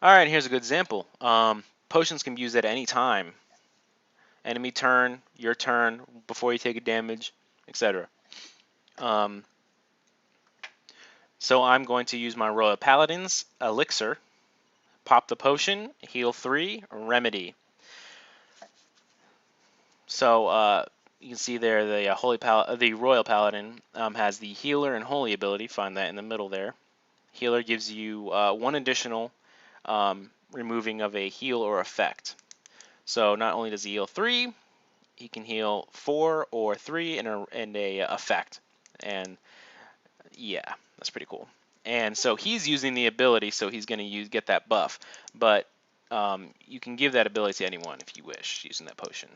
Alright, here's a good example. Potions can be used at any time. Enemy turn, your turn, before you take a damage, etc. Um, so I'm going to use my Royal Paladin's Elixir, pop the potion, heal 3, remedy. So you can see there the Royal Paladin has the healer and holy ability. Find that in the middle there. Healer gives you one additional removing of a heal or effect. So not only does he heal 3, he can heal 4 or 3 in a effect. And yeah, that's pretty cool. And so he's using the ability, so he's going to get that buff. But you can give that ability to anyone if you wish, using that potion.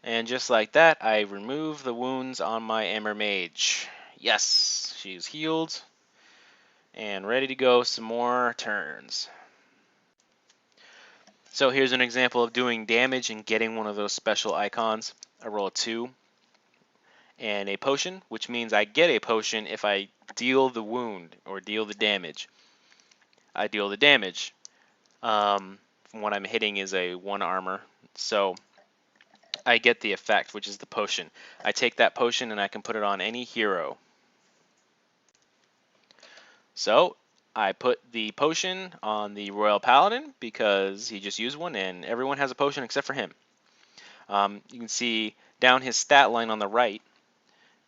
And just like that, I remove the wounds on my Amber Mage. Yes, she's healed and ready to go some more turns. So here's an example of doing damage and getting one of those special icons. I roll a 2 and a potion, which means I get a potion if I deal the wound or deal the damage. I deal the damage. From what I'm hitting is a 1 armor, so I get the effect, which is the potion. I take that potion and I can put it on any hero. So I put the potion on the Royal Paladin because he just used one, and everyone has a potion except for him. You can see down his stat line on the right,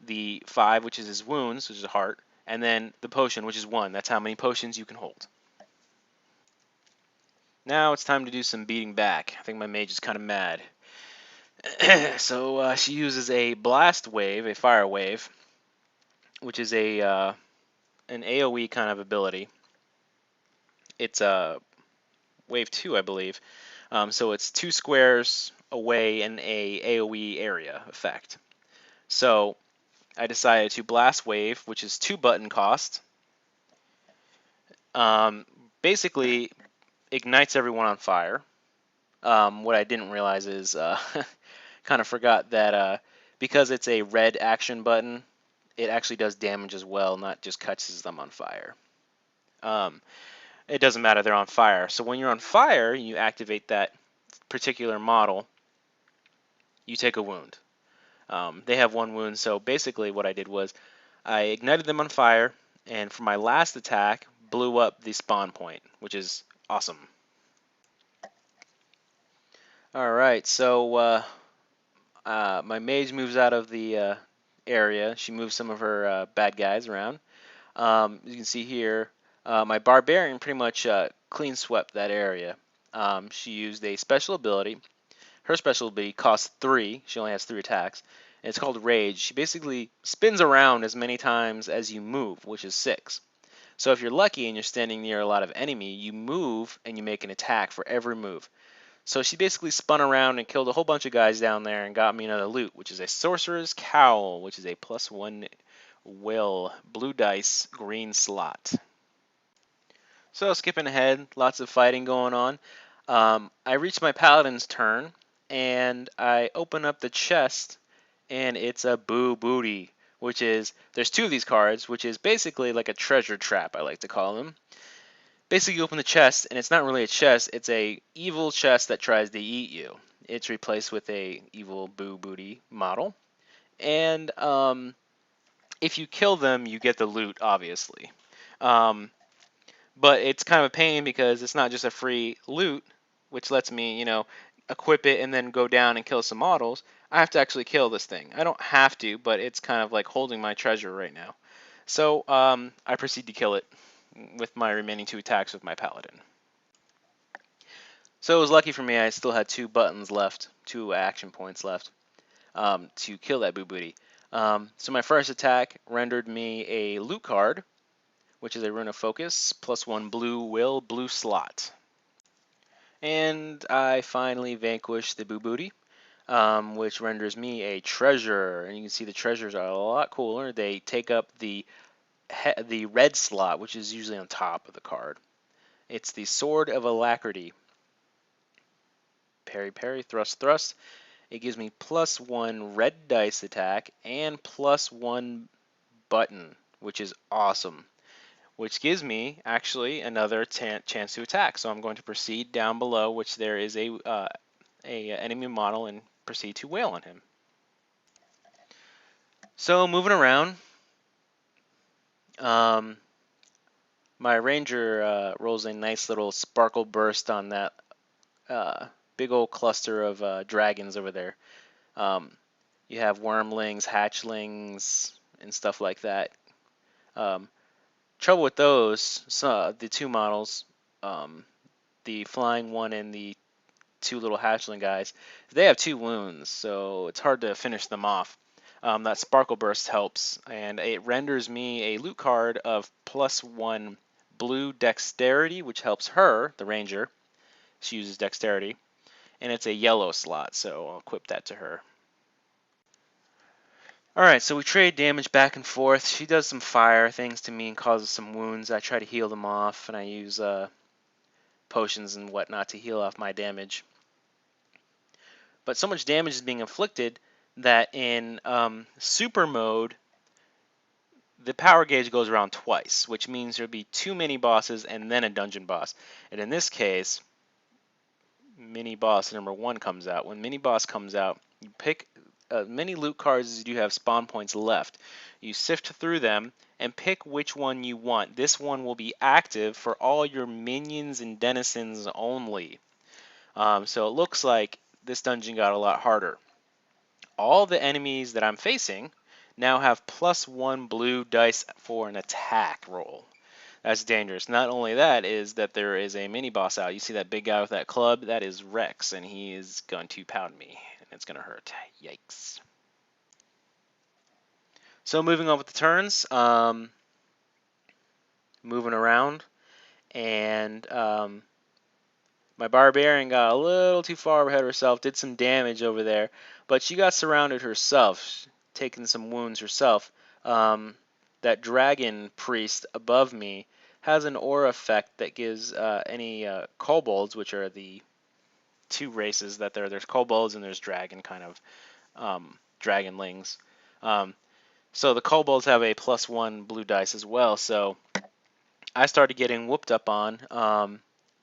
the 5, which is his wounds, which is a heart, and then the potion, which is 1. That's how many potions you can hold. Now it's time to do some beating back. I think my mage is kind of mad. So she uses a blast wave, a fire wave, which is an AoE kind of ability. It's a wave 2, I believe. So it's 2 squares away in a AoE area effect. So I decided to blast wave, which is 2 button cost. Basically ignites everyone on fire. What I didn't realize is kind of forgot that because it's a red action button, it actually does damage as well, not just catches them on fire. It doesn't matter, they're on fire. So when you're on fire, you activate that particular model, you take a wound. They have 1 wound, so basically what I did was I ignited them on fire, and for my last attack, blew up the spawn point, which is awesome. Alright, so my mage moves out of the area. She moves some of her bad guys around. You can see here, my barbarian pretty much clean swept that area. She used a special ability. Her special ability costs 3. She only has 3 attacks. And it's called Rage. She basically spins around as many times as you move, which is 6. So if you're lucky and you're standing near a lot of enemy, you move and you make an attack for every move. So she basically spun around and killed a whole bunch of guys down there and got me another loot, which is a Sorcerer's Cowl, which is a +1 will, blue dice, green slot. So skipping ahead, lots of fighting going on. I reach my Paladin's turn, and I open up the chest, and it's a Boo Booty, which is, there's 2 of these cards, which is basically like a treasure trap, I like to call them. Basically, you open the chest, and it's not really a chest, it's a evil chest that tries to eat you. It's replaced with a evil Boo Booty model. And if you kill them, you get the loot, obviously. But it's kind of a pain because it's not just a free loot, which lets me, equip it and then go down and kill some models. I have to actually kill this thing. I don't have to, but it's kind of like holding my treasure right now. So I proceed to kill it with my remaining 2 attacks with my paladin. So it was lucky for me. I still had 2 buttons left, 2 action points left to kill that Boo Booty. So my first attack rendered me a loot card, which is a Rune of Focus, +1 blue will, blue slot. And I finally vanquished the Boo Booty, which renders me a treasure. And you can see the treasures are a lot cooler. They take up the red slot, which is usually on top of the card. It's the Sword of Alacrity. Parry, parry, thrust, thrust. It gives me +1 red dice attack and +1 button, which is awesome. which gives me actually another chance to attack. So I'm going to proceed down below, which there is a enemy model, and proceed to wail on him. So moving around, um, my ranger rolls a nice little sparkle burst on that uh, big old cluster of dragons over there. Um, you have wormlings, hatchlings, and stuff like that. Um, trouble with those, so the two models, um, the flying one and the two little hatchling guys, they have 2 wounds, so it's hard to finish them off. That Sparkle Burst helps, and it renders me a loot card of +1 blue Dexterity, which helps her, the Ranger. She uses Dexterity, and it's a yellow slot, so I'll equip that to her. Alright, so we trade damage back and forth. She does some fire things to me and causes some wounds. I try to heal them off, and I use potions and whatnot to heal off my damage. But so much damage is being inflicted that in super mode, the power gauge goes around twice, which means there'll be 2 mini bosses and then a dungeon boss. And in this case, mini boss number 1 comes out. When mini boss comes out, you pick many loot cards as you do have spawn points left. You sift through them and pick which one you want. This one will be active for all your minions and denizens only. So it looks like this dungeon got a lot harder. All the enemies that I'm facing now have +1 blue dice for an attack roll. That's dangerous. Not only that is that there is a mini boss out. You see that big guy with that club? That is Rex, and he is going to pound me, and it's going to hurt. Yikes. So moving on with the turns, moving around, and my barbarian got a little too far ahead of herself, did some damage over there, but she got surrounded herself, taking some wounds herself. That dragon priest above me has an aura effect that gives any kobolds, which are the 2 races that there's kobolds and there's dragon kind of dragonlings. So the kobolds have a +1 blue dice as well. So I started getting whooped up on,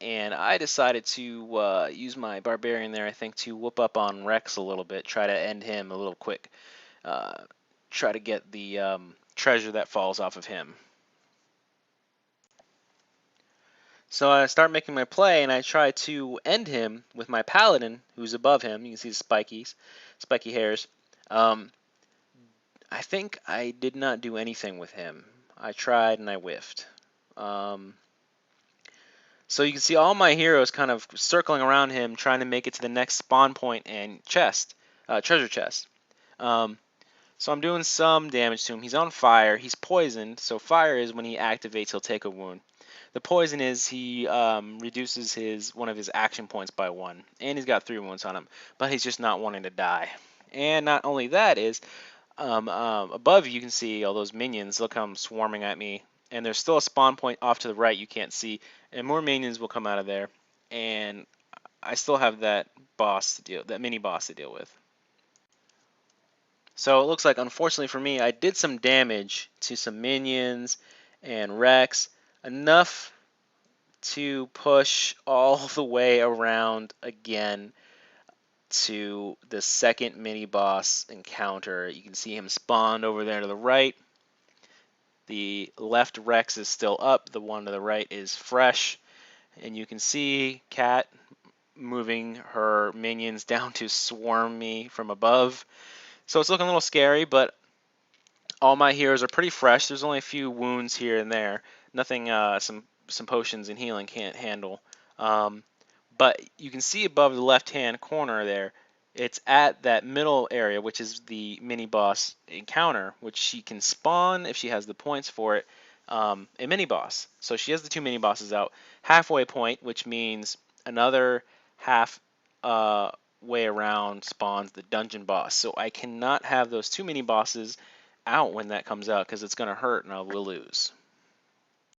and I decided to use my barbarian there, I think, to whoop up on Rex a little bit, try to end him a little quick, try to get the treasure that falls off of him. So I start making my play, and I try to end him with my paladin, who's above him. You can see the spiky hairs. I think I did not do anything with him. I tried and I whiffed. So you can see all my heroes kind of circling around him, trying to make it to the next spawn point and treasure chest. So I'm doing some damage to him. He's on fire. He's poisoned. So fire is when he activates, he'll take a wound. The poison is he reduces one of his action points by 1, and he's got 3 wounds on him. But he's just not wanting to die. And not only that is above you can see all those minions. Look how I'm swarming at me. And there's still a spawn point off to the right you can't see. And more minions will come out of there. And I still have that mini boss to deal with. So it looks like, unfortunately for me, I did some damage to some minions and Rex. Enough to push all the way around again to the second mini boss encounter. You can see him spawned over there to the right. The left Rex is still up. The one to the right is fresh. And you can see Cat moving her minions down to swarm me from above. So it's looking a little scary, but all my heroes are pretty fresh. There's only a few wounds here and there. Nothing some potions and healing can't handle. But you can see above the left-hand corner there, it's at that middle area, which is the mini boss encounter, which she can spawn if she has the points for it, a mini boss. So she has the 2 mini bosses out. Halfway point, which means another half way around spawns the dungeon boss. So I cannot have those 2 mini bosses out when that comes out because it's going to hurt and I will lose.